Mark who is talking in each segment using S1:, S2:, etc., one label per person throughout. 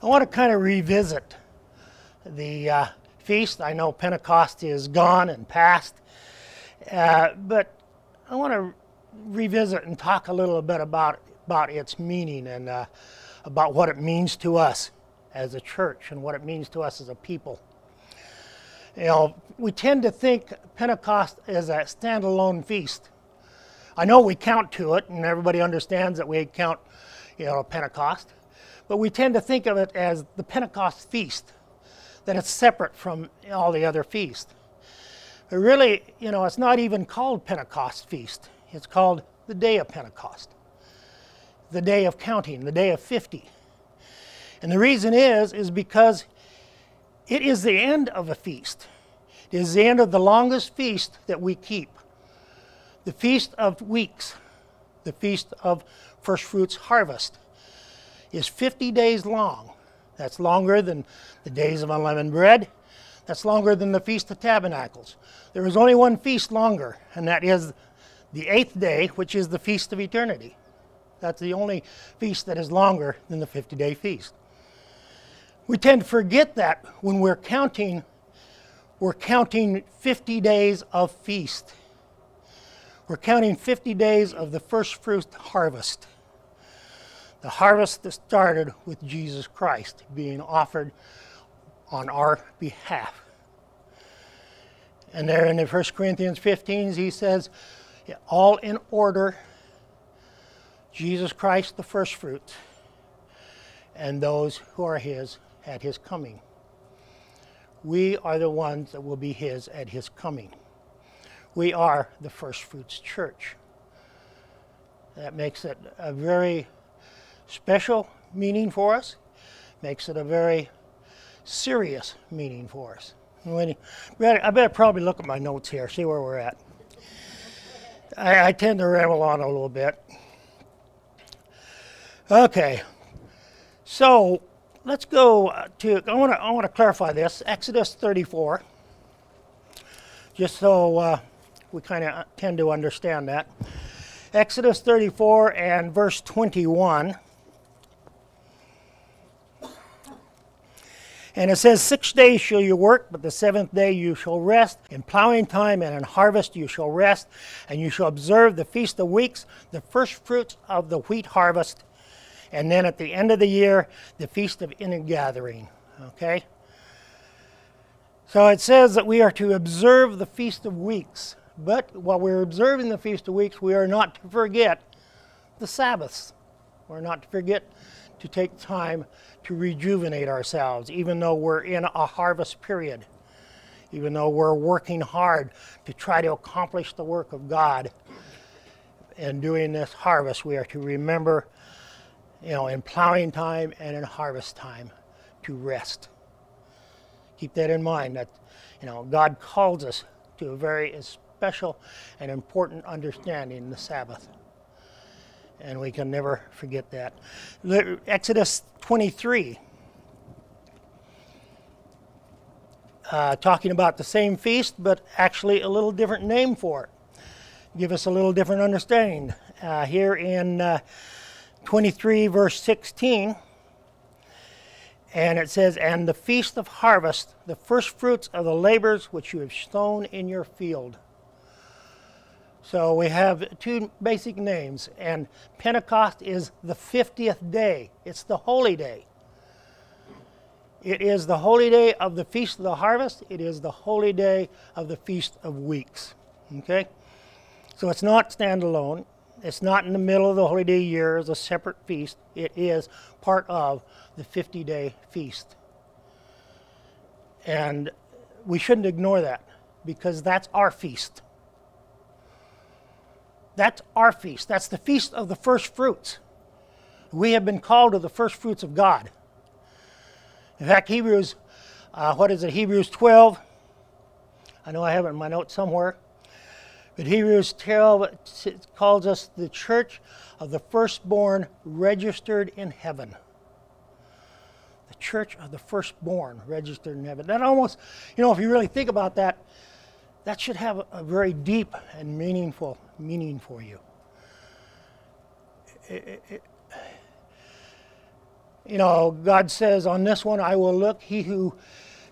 S1: I want to kind of revisit the feast. I know Pentecost is gone and past, but I want to revisit and talk a little bit about its meaning and about what it means to us as a church and what it means to us as a people. You know, we tend to think Pentecost is a standalone feast. I know we count to it, and everybody understands that we count, Pentecost, but we tend to think of it as the Pentecost feast, that it's separate from all the other feasts. But really, it's not even called Pentecost feast. It's called the day of Pentecost, the day of counting, the day of 50. And the reason is because it is the end of a feast. It is the end of the longest feast that we keep. The Feast of Weeks, the Feast of First Fruits Harvest, is 50 days long. That's longer than the days of unleavened bread. That's longer than the Feast of Tabernacles. There is only one feast longer, and that is the 8th day, which is the Feast of Eternity. That's the only feast that is longer than the 50-day feast. We tend to forget that when we're counting 50 days of feast. We're counting 50 days of the first fruit harvest. The harvest that started with Jesus Christ being offered on our behalf. And there in 1 Corinthians 15, he says, all in order, Jesus Christ the first fruits, and those who are his at his coming. We are the ones that will be his at his coming. We are the first fruits church. That makes it a very special meaning for us, makes it a very serious meaning for us. I better probably look at my notes here, see where we're at. I tend to ramble on a little bit. Okay, so let's go to, I want to clarify this, Exodus 34, just so we kind of tend to understand that. Exodus 34 and verse 21. And it says, 6 days shall you work, but the 7th day you shall rest. In plowing time and in harvest you shall rest, and you shall observe the Feast of Weeks, the first fruits of the wheat harvest, and then at the end of the year, the Feast of Ingathering. Okay? So it says that we are to observe the Feast of Weeks. But while we're observing the Feast of Weeks, we are not to forget the Sabbaths. We're not to forget to take time to rejuvenate ourselves, even though we're in a harvest period, even though we're working hard to try to accomplish the work of God. And doing this harvest, we are to remember, in plowing time and in harvest time, to rest. Keep that in mind, that, God calls us to a very special and important understanding in the Sabbath. And we can never forget that. Exodus 23, talking about the same feast, but actually a little different name for it. Give us a little different understanding. Here in 23 verse 16, and it says, and the feast of harvest, the first fruits of the labors which you have sown in your field. So we have two basic names, and Pentecost is the 50th day. It's the holy day. It is the holy day of the Feast of the Harvest. It is the holy day of the Feast of Weeks. Okay? So it's not standalone. It's not in the middle of the holy day year as a separate feast. It is part of the 50-day feast. And we shouldn't ignore that, because that's our feast. That's our feast. That's the feast of the first fruits. We have been called to the first fruits of God. In fact, Hebrews 12? I know I have it in my notes somewhere. But Hebrews 12 calls us the church of the firstborn registered in heaven. The church of the firstborn registered in heaven. That almost, if you really think about that, that should have a very deep and meaningful meaning for you. You know, God says, on this one I will look, he who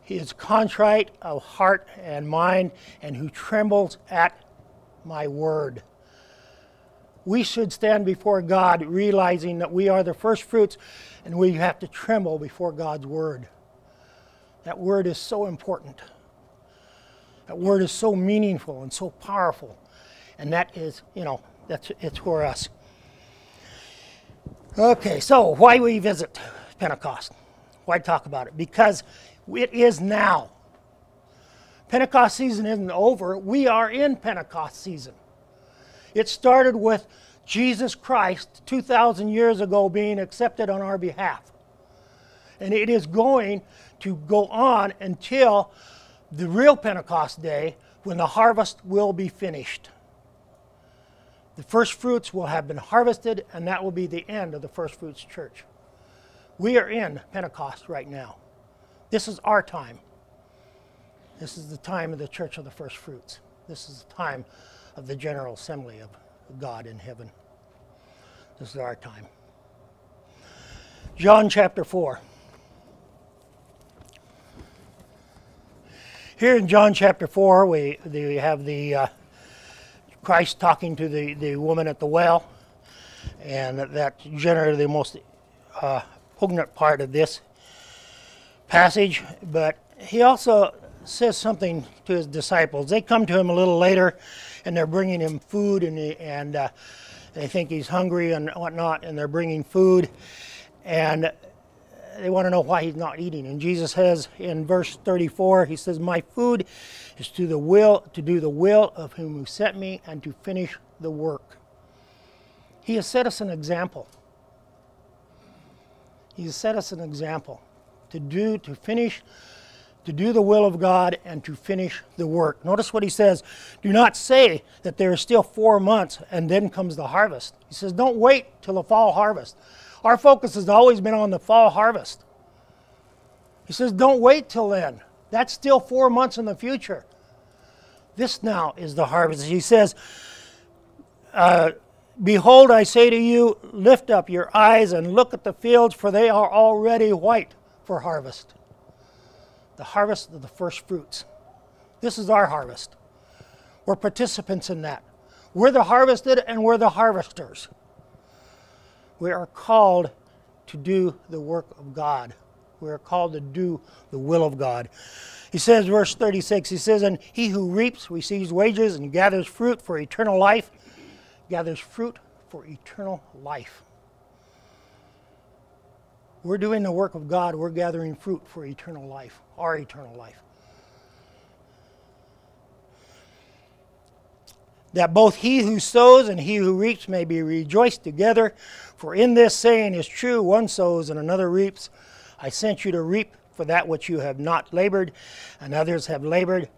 S1: is contrite of heart and mind, and who trembles at my word. We should stand before God realizing that we are the first fruits, and we have to tremble before God's word. That word is so important. That word is so meaningful and so powerful. And that is, you know, it's for us. Okay, so why we visit Pentecost? Why talk about it? Because it is now. Pentecost season isn't over. We are in Pentecost season. It started with Jesus Christ 2,000 years ago being accepted on our behalf. And it is going to go on until the real Pentecost day when the harvest will be finished. The first fruits will have been harvested, and that will be the end of the First Fruits Church. We are in Pentecost right now. This is our time. This is the time of the Church of the First Fruits. This is the time of the General Assembly of God in heaven. This is our time. John chapter 4. Here in John chapter 4, we have the Christ talking to the woman at the well, and that's generally the most poignant part of this passage. But he also says something to his disciples. They come to him a little later, and they're bringing him food, and they think he's hungry and whatnot, and they're bringing food, and they want to know why he's not eating. And Jesus says in verse 34, he says, "My food is to do the will of him who sent me, and to finish the work." He has set us an example. He has set us an example to do the will of God and to finish the work. Notice what he says. Do not say that there is still 4 months and then comes the harvest. He says, don't wait till the fall harvest. Our focus has always been on the fall harvest. He says, don't wait till then. That's still 4 months in the future. This now is the harvest. He says, behold, I say to you, lift up your eyes and look at the fields, for they are already white for harvest. The harvest of the first fruits. This is our harvest. We're participants in that. We're the harvested and we're the harvesters. We are called to do the work of God. We are called to do the will of God. He says, verse 36, he says, and he who reaps receives wages and gathers fruit for eternal life. Gathers fruit for eternal life. We're doing the work of God. We're gathering fruit for eternal life, our eternal life. That both he who sows and he who reaps may be rejoiced together. For in this saying is true, one sows and another reaps. I sent you to reap for that which you have not labored, and others have labored,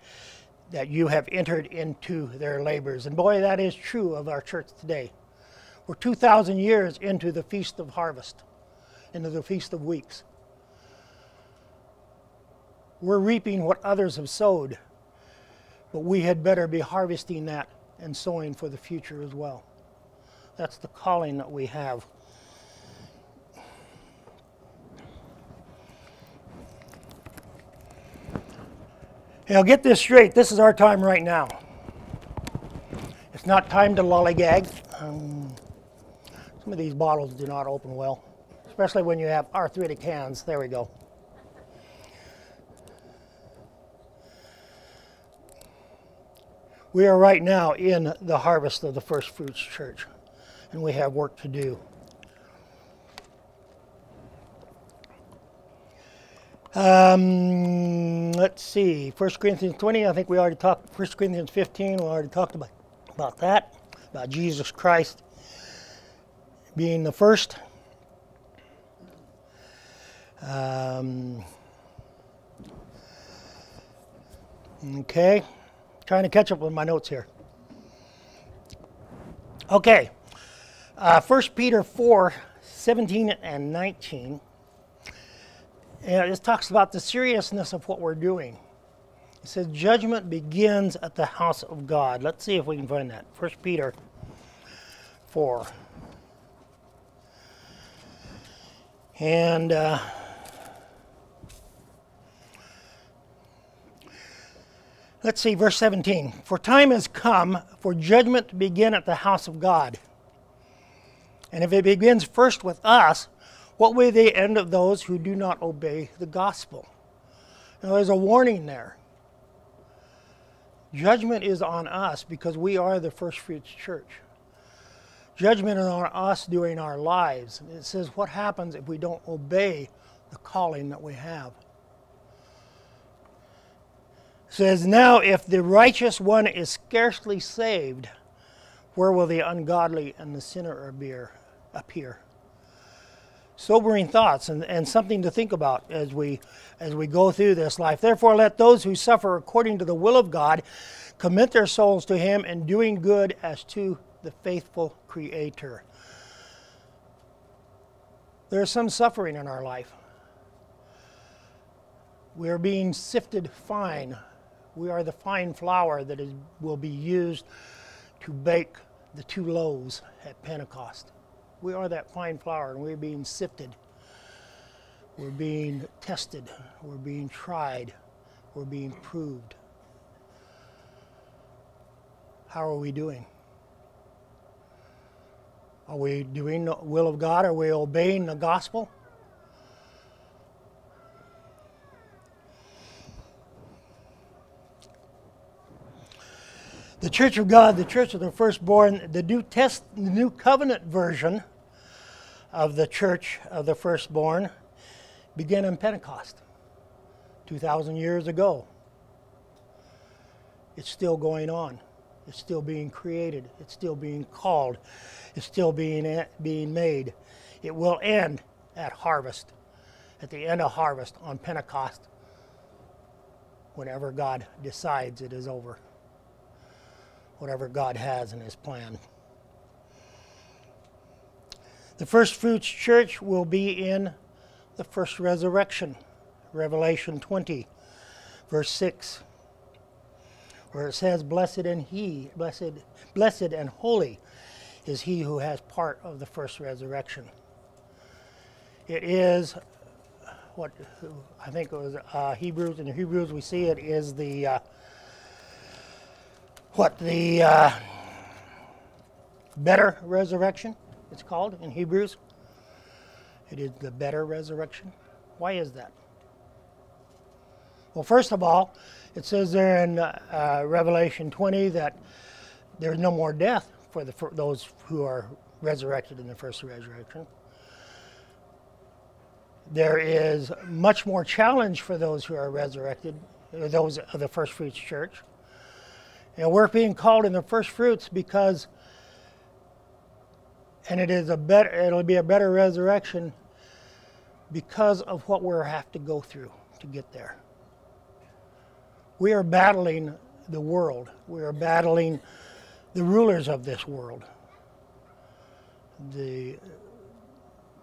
S1: that you have entered into their labors. And boy, that is true of our church today. We're 2,000 years into the Feast of Harvest, into the Feast of Weeks. We're reaping what others have sowed, but we had better be harvesting that and sowing for the future as well. That's the calling that we have. Now get this straight, this is our time right now. It's not time to lollygag. Some of these bottles do not open well, especially when you have arthritic hands. There we go. We are right now in the harvest of the First Fruits Church, and we have work to do. Let's see, 1 Corinthians 20, I think we already talked, 1 Corinthians 15, we already talked about that, about Jesus Christ being the first. Okay, trying to catch up with my notes here. Okay, 1 Peter 4, 17 and 19. And it talks about the seriousness of what we're doing. It says, judgment begins at the house of God. Let's see if we can find that. 1 Peter 4. And let's see, verse 17. For time has come for judgment to begin at the house of God. And if it begins first with us, what will be the end of those who do not obey the gospel? Now there's a warning there. Judgment is on us because we are the first fruits church. Judgment is on us during our lives. It says what happens if we don't obey the calling that we have. It says, now if the righteous one is scarcely saved, where will the ungodly and the sinner appear? Sobering thoughts and something to think about as we go through this life. Therefore, let those who suffer according to the will of God commit their souls to Him in doing good as to the faithful Creator. There is some suffering in our life. We are being sifted fine. We are the fine flour that will be used to bake the 2 loaves at Pentecost. We are that fine flour, and we're being sifted. We're being tested. We're being tried. We're being proved. How are we doing? Are we doing the will of God? Are we obeying the gospel? The Church of God, the Church of the Firstborn, the New Covenant version of the Church of the Firstborn began in Pentecost 2,000 years ago. It's still going on. It's still being created. It's still being called. It's still being made. It will end at harvest, at the end of harvest on Pentecost, whenever God decides it is over. Whatever God has in His plan. The first fruits church will be in the first resurrection, Revelation 20, verse 6, where it says, blessed and holy is he who has part of the first resurrection. It is what I think it was Hebrews. In Hebrews we see it is the better resurrection, it's called in Hebrews. It is the better resurrection. Why is that? Well, first of all, it says there in Revelation 20 that there's no more death for those who are resurrected in the first resurrection. There is much more challenge for those who are resurrected, or those of the first fruits church. And we're being called in the first fruits because, and it'll be a better resurrection because of what we'll have to go through to get there. We are battling the world. We are battling the rulers of this world, the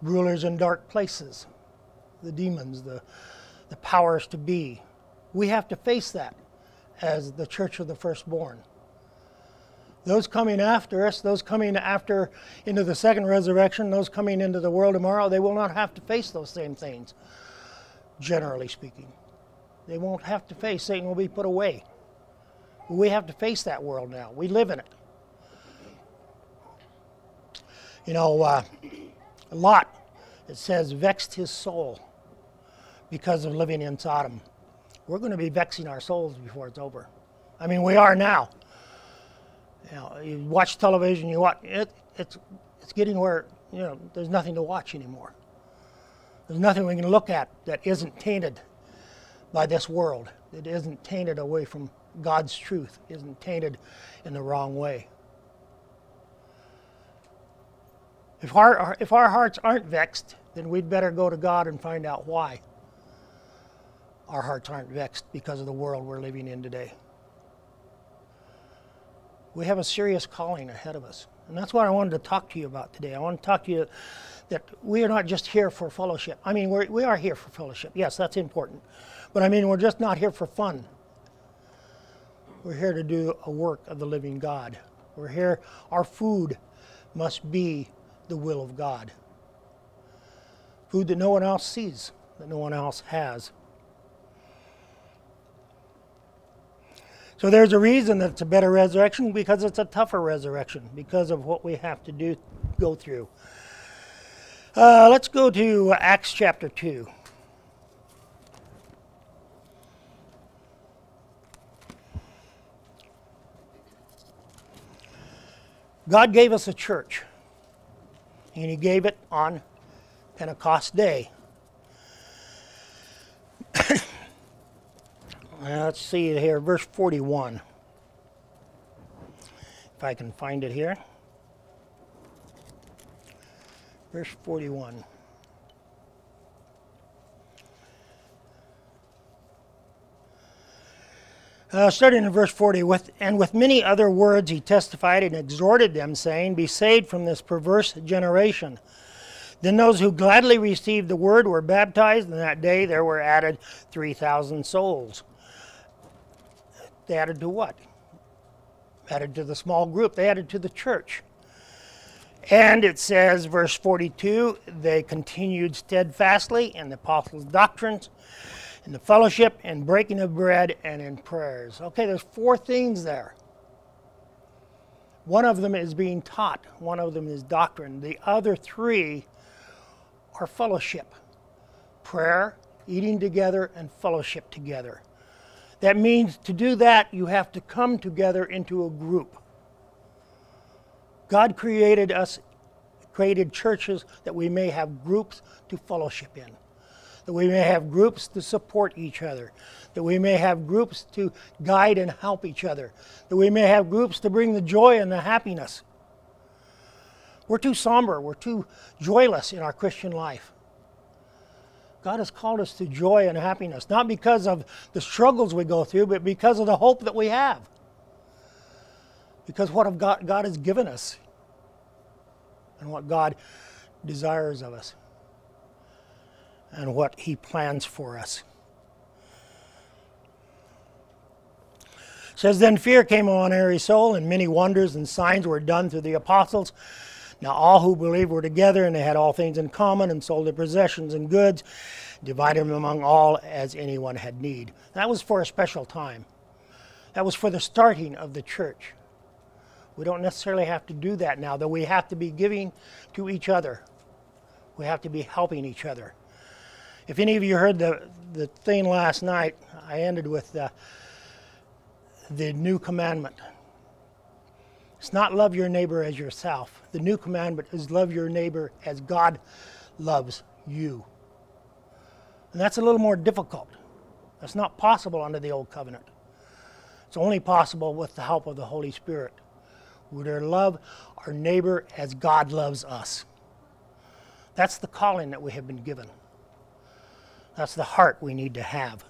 S1: rulers in dark places, the demons, the powers to be. We have to face that as the Church of the Firstborn. Those coming after us, those coming after into the second resurrection, those coming into the world tomorrow, they will not have to face those same things, generally speaking. They won't have to face, Satan will be put away. We have to face that world now. We live in it. You know, Lot, it says, vexed his soul because of living in Sodom. We're going to be vexing our souls before it's over. I mean, we are now. You know, you watch television, you watch it's getting where, you know, there's nothing to watch anymore. There's nothing we can look at that isn't tainted by this world. It isn't tainted away from God's truth. It isn't tainted in the wrong way. If our hearts aren't vexed, then we'd better go to God and find out why our hearts aren't vexed because of the world we're living in today. We have a serious calling ahead of us. And that's what I wanted to talk to you about today. I want to talk to you that we are not just here for fellowship. I mean, we are here for fellowship. Yes, that's important. But I mean, we're just not here for fun. We're here to do a work of the living God. We're here, our food must be the will of God. food that no one else sees, that no one else has. So there's a reason that it's a better resurrection, because it's a tougher resurrection, because of what we have to go through. Let's go to Acts chapter 2. God gave us a church, and He gave it on Pentecost Day. Let's see it here, verse 41. If I can find it here. Verse 41. Starting in verse 40, and with many other words he testified and exhorted them, saying, Be saved from this perverse generation. Then those who gladly received the word were baptized, and that day there were added 3,000 souls. They added to what? Added to the small group. They added to the church. And it says, verse 42, they continued steadfastly in the apostles' doctrines, in the fellowship, in breaking of bread, and in prayers. Okay, there's 4 things there. One of them is being taught. One of them is doctrine. The other 3 are fellowship. Prayer, eating together, and fellowship together. That means to do that, you have to come together into a group. God created churches that we may have groups to fellowship in, that we may have groups to support each other, that we may have groups to guide and help each other, that we may have groups to bring the joy and the happiness. We're too somber, we're too joyless in our Christian life. God has called us to joy and happiness, not because of the struggles we go through, but because of the hope that we have. Because what God has given us and what God desires of us and what He plans for us. It says, Then fear came on every soul, and many wonders and signs were done through the apostles. Now all who believed were together, and they had all things in common, and sold their possessions and goods, divided them among all as anyone had need. That was for a special time. That was for the starting of the church. We don't necessarily have to do that now, though we have to be giving to each other. We have to be helping each other. If any of you heard the thing last night, I ended with the new commandment. It's not love your neighbor as yourself. The new commandment is love your neighbor as God loves you. And that's a little more difficult. That's not possible under the old covenant. It's only possible with the help of the Holy Spirit. We're to love our neighbor as God loves us. That's the calling that we have been given. That's the heart we need to have.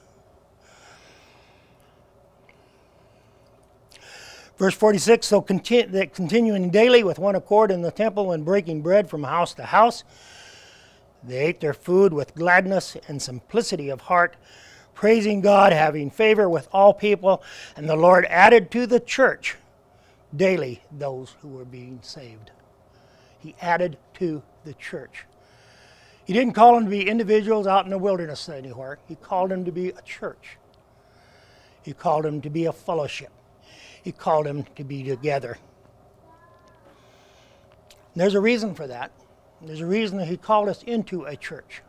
S1: Verse 46, so continuing daily with one accord in the temple and breaking bread from house to house, they ate their food with gladness and simplicity of heart, praising God, having favor with all people, and the Lord added to the church daily those who were being saved. He added to the church. He didn't call them to be individuals out in the wilderness anywhere. He called them to be a church. He called them to be a fellowship. He called them to be together. And there's a reason for that. There's a reason that He called us into a church.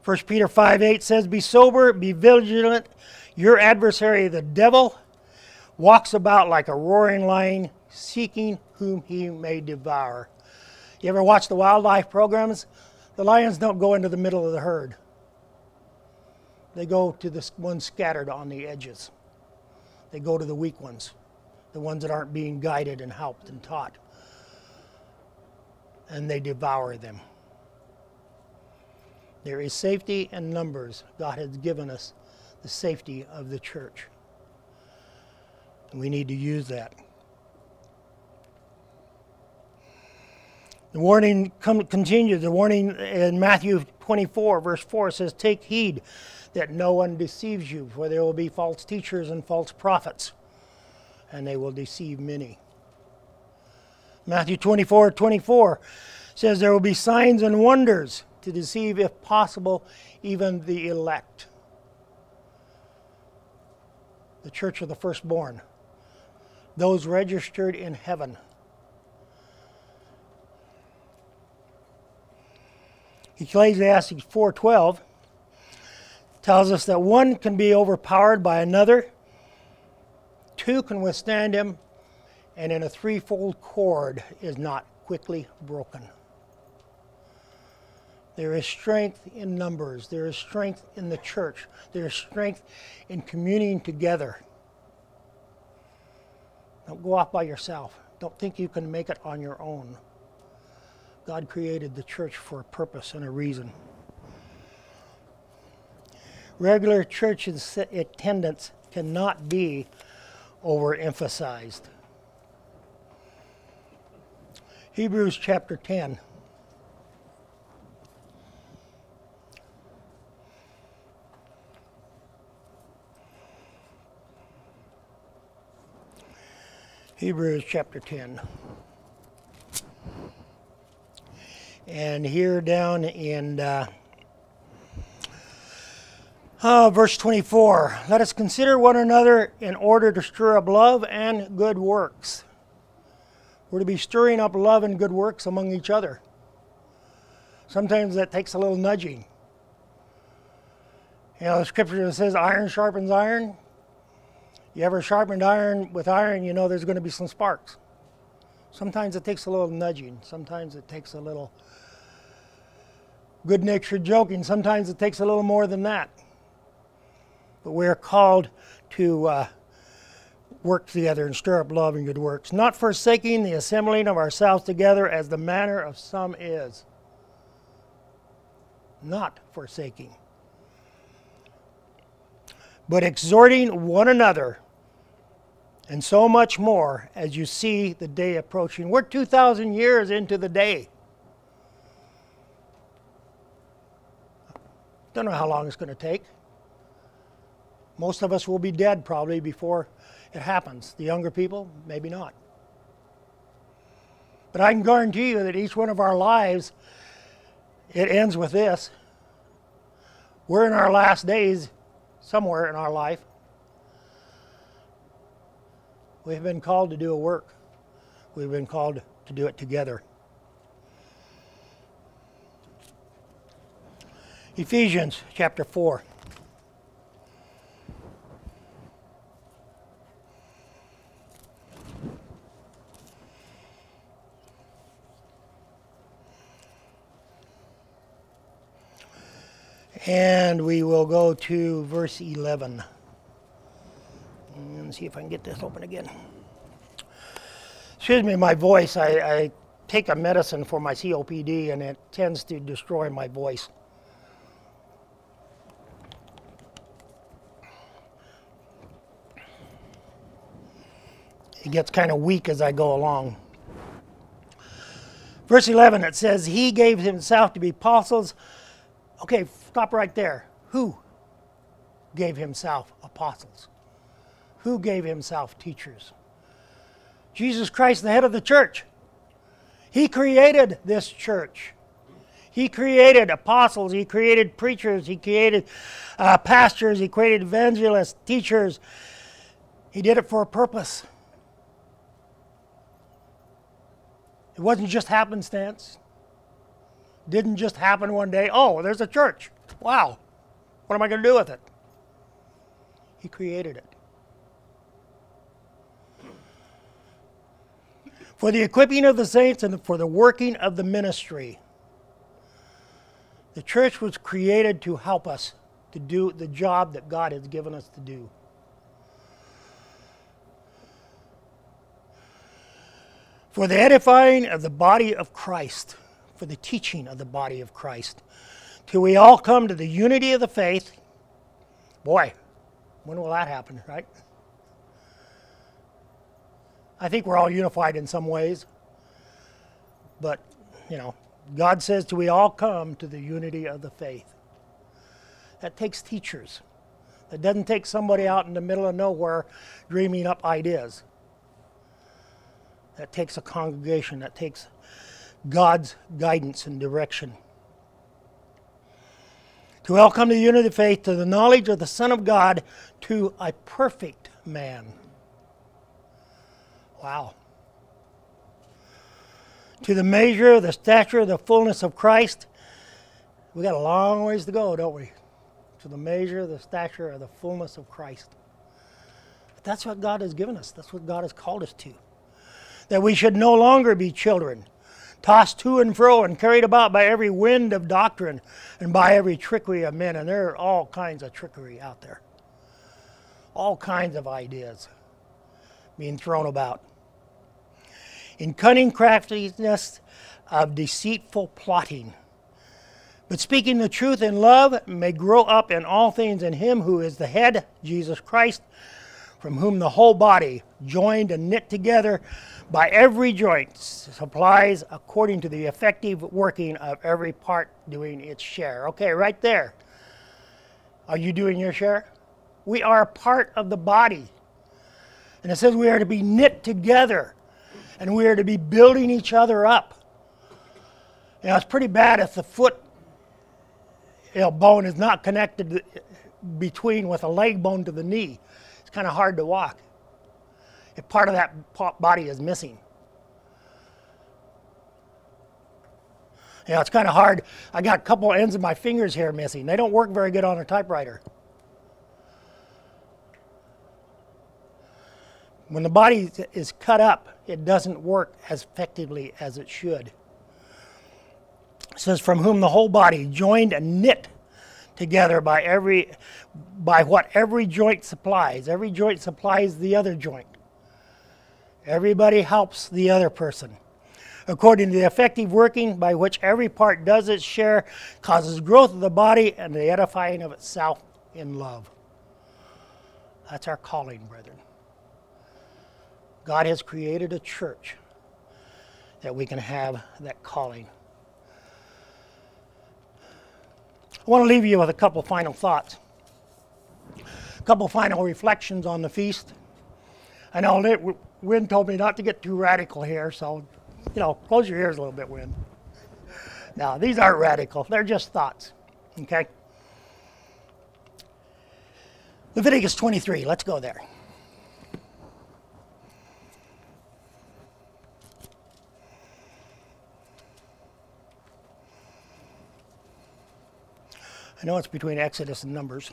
S1: 1 Peter 5:8 says, Be sober, be vigilant. Your adversary, the devil, walks about like a roaring lion, seeking whom he may devour. You ever watch the wildlife programs? The lions don't go into the middle of the herd. They go to the ones scattered on the edges. They go to the weak ones, the ones that aren't being guided and helped and taught. And they devour them. There is safety in numbers. God has given us the safety of the church. And we need to use that. The warning continues. The warning in Matthew 24, verse 4 says, Take heed that no one deceives you, for there will be false teachers and false prophets, and they will deceive many. Matthew 24:24 says there will be signs and wonders to deceive, if possible, even the elect. The church of the firstborn. Those registered in heaven. Ecclesiastes 4:12 tells us that one can be overpowered by another, two can withstand him, and in a threefold cord is not quickly broken. There is strength in numbers. There is strength in the church. There is strength in communing together. Don't go off by yourself. Don't think you can make it on your own. God created the church for a purpose and a reason. Regular church attendance cannot be overemphasized. Hebrews chapter 10. Hebrews chapter 10. And here down in verse 24, let us consider one another in order to stir up love and good works. We're to be stirring up love and good works among each other. Sometimes that takes a little nudging. You know, the scripture that says iron sharpens iron. You ever sharpened iron with iron, you know there's going to be some sparks. Sometimes it takes a little nudging. Sometimes it takes a little good-natured joking. Sometimes it takes a little more than that. But we're called to work together and stir up love and good works, not forsaking the assembling of ourselves together as the manner of some is. Not forsaking. But exhorting one another, and so much more as you see the day approaching. We're 2,000 years into the day. Don't know how long it's going to take. Most of us will be dead probably before it happens. The younger people, maybe not. But I can guarantee you that each one of our lives, it ends with this. We're in our last days somewhere in our life. We've been called to do a work. We've been called to do it together. Ephesians chapter 4. And we will go to verse 11. And see if I can get this open again. Excuse me, my voice. I take a medicine for my COPD and it tends to destroy my voice. It gets kind of weak as I go along. Verse 11, it says, He gave Himself to be apostles. Okay, stop right there. Who gave Himself apostles? Who gave Himself teachers? Jesus Christ, the head of the church. He created this church. He created apostles. He created preachers. He created pastors. He created evangelists, teachers. He did it for a purpose. It wasn't just happenstance. It didn't just happen one day. Oh, there's a church. Wow. What am I going to do with it? He created it. For the equipping of the saints and for the working of the ministry. The church was created to help us to do the job that God has given us to do. For the edifying of the body of Christ, for the teaching of the body of Christ, till we all come to the unity of the faith. Boy, when will that happen, right? I think we're all unified in some ways. But, you know, God says till we all come to the unity of the faith. That takes teachers. That doesn't take somebody out in the middle of nowhere dreaming up ideas. That takes a congregation. That takes God's guidance and direction. To all come to the unity of faith, to the knowledge of the Son of God, to a perfect man. Wow. To the measure, the stature, the fullness of Christ. We got a long ways to go, don't we? To the measure, the stature, of the fullness of Christ. But that's what God has given us. That's what God has called us to. That we should no longer be children, tossed to and fro and carried about by every wind of doctrine and by every trickery of men. And there are all kinds of trickery out there. All kinds of ideas being thrown about. In cunning craftiness of deceitful plotting. But speaking the truth in love may grow up in all things in him who is the head, Jesus Christ, from whom the whole body, joined and knit together by every joint, supplies according to the effective working of every part doing its share. Okay, right there. Are you doing your share? We are a part of the body. And it says we are to be knit together. And we are to be building each other up. You know, it's pretty bad if the foot bone is not connected between with a leg bone to the knee. It's kind of hard to walk if part of that body is missing. You know, it's kind of hard. I got a couple ends of my fingers here missing. They don't work very good on a typewriter. When the body is cut up, it doesn't work as effectively as it should. It says, from whom the whole body, joined and knit together by what every joint supplies. Every joint supplies the other joint. Everybody helps the other person. According to the effective working by which every part does its share, causes growth of the body and the edifying of itself in love. That's our calling, brethren. God has created a church that we can have that calling. I want to leave you with a couple final thoughts. A couple final reflections on the feast. I know Wynn told me not to get too radical here, so, you know, close your ears a little bit, Wynn. Now, these aren't radical. They're just thoughts, okay? Leviticus 23, let's go there. I know it's between Exodus and Numbers.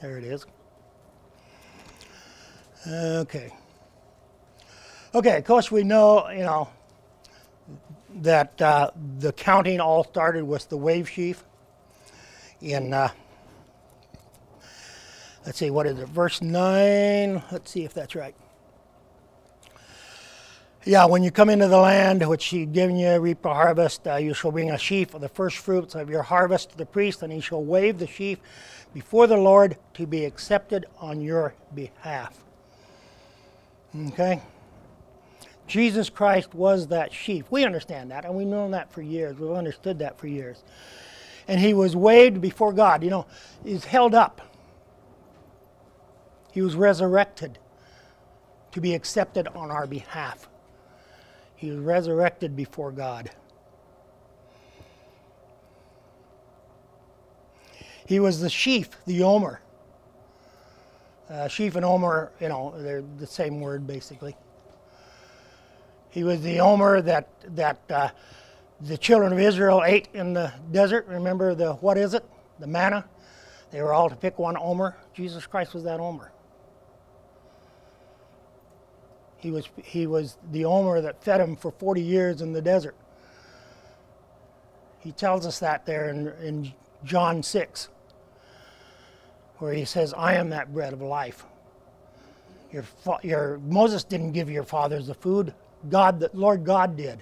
S1: There it is. Okay. Okay, of course we know, that the counting all started with the wave sheaf in, let's see, what is it, verse 9? Let's see if that's right. Yeah, when you come into the land which he given you, reap a harvest, you shall bring a sheaf of the first fruits of your harvest to the priest, and he shall wave the sheaf before the Lord to be accepted on your behalf. Okay? Jesus Christ was that sheaf. We understand that, and we've known that for years. We've understood that for years. And he was waved before God. You know, he's held up. He was resurrected to be accepted on our behalf. He was resurrected before God. He was the sheaf, the omer. Sheaf and omer, they're the same word basically. He was the omer that the children of Israel ate in the desert. Remember what is it? The manna. They were all to pick one omer. Jesus Christ was that omer. He was the omer that fed him for 40 years in the desert. He tells us that there in John 6, where he says, I am that bread of life. Moses didn't give your fathers the food. Lord God did.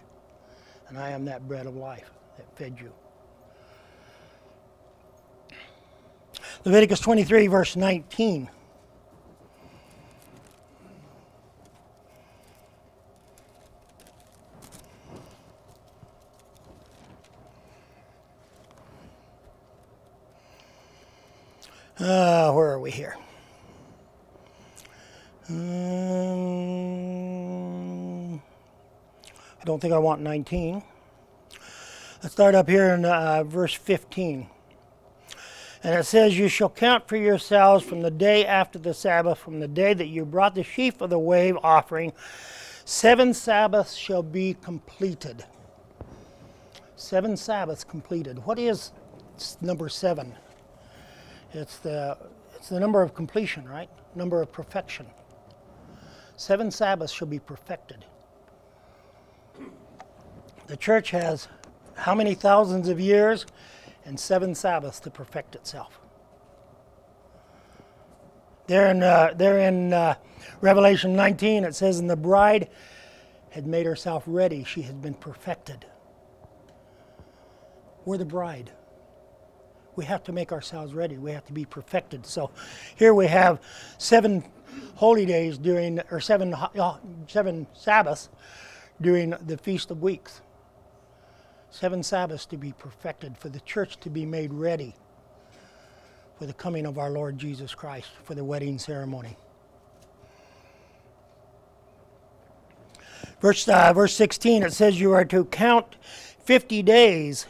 S1: And I am that bread of life that fed you. Leviticus 23, verse 19. Where are we here? I don't think I want 19. Let's start up here in verse 15. And it says, "You shall count for yourselves from the day after the Sabbath, from the day that you brought the sheaf of the wave offering, 7 Sabbaths shall be completed." 7 Sabbaths completed. What is number 7? It's the number of completion, right? Number of perfection. 7 Sabbaths shall be perfected. The church has how many thousands of years and 7 Sabbaths to perfect itself. There in Revelation 19, it says, "And the bride had made herself ready. She had been perfected." We're the bride. We have to make ourselves ready. We have to be perfected. So here we have 7 holy days during, or 7 Sabbaths during the Feast of Weeks. 7 Sabbaths to be perfected, for the church to be made ready for the coming of our Lord Jesus Christ, for the wedding ceremony. Verse 16, it says, "You are to count 50 days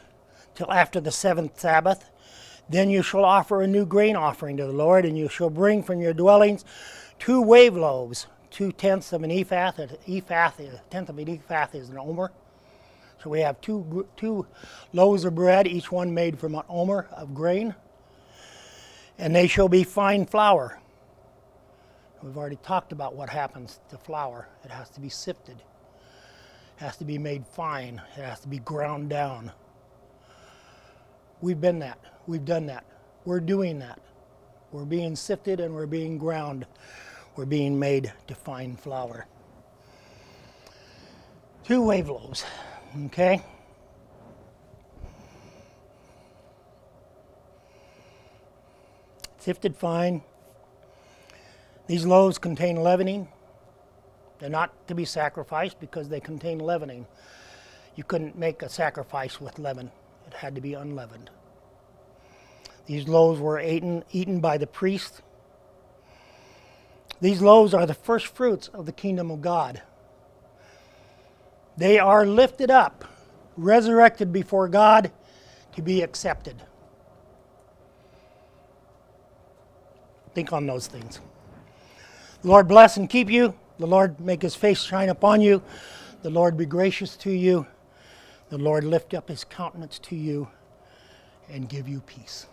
S1: till after the 7th Sabbath. Then you shall offer a new grain offering to the Lord, and you shall bring from your dwellings 2 wave loaves, 2/10 of an ephah. A tenth of an ephah is an omer. So we have two loaves of bread, each one made from an omer of grain. And they shall be fine flour." We've already talked about what happens to flour. It has to be sifted. It has to be made fine. It has to be ground down. We've been that. We've done that. We're doing that. We're being sifted and we're being ground. We're being made to fine flour. 2 wave loaves. Okay? Sifted fine. These loaves contain leavening. They're not to be sacrificed because they contain leavening. You couldn't make a sacrifice with leaven. It had to be unleavened. These loaves were eaten by the priest. These loaves are the first fruits of the kingdom of God. They are lifted up, resurrected before God to be accepted. Think on those things. The Lord bless and keep you. The Lord make his face shine upon you. The Lord be gracious to you. The Lord lift up his countenance to you and give you peace.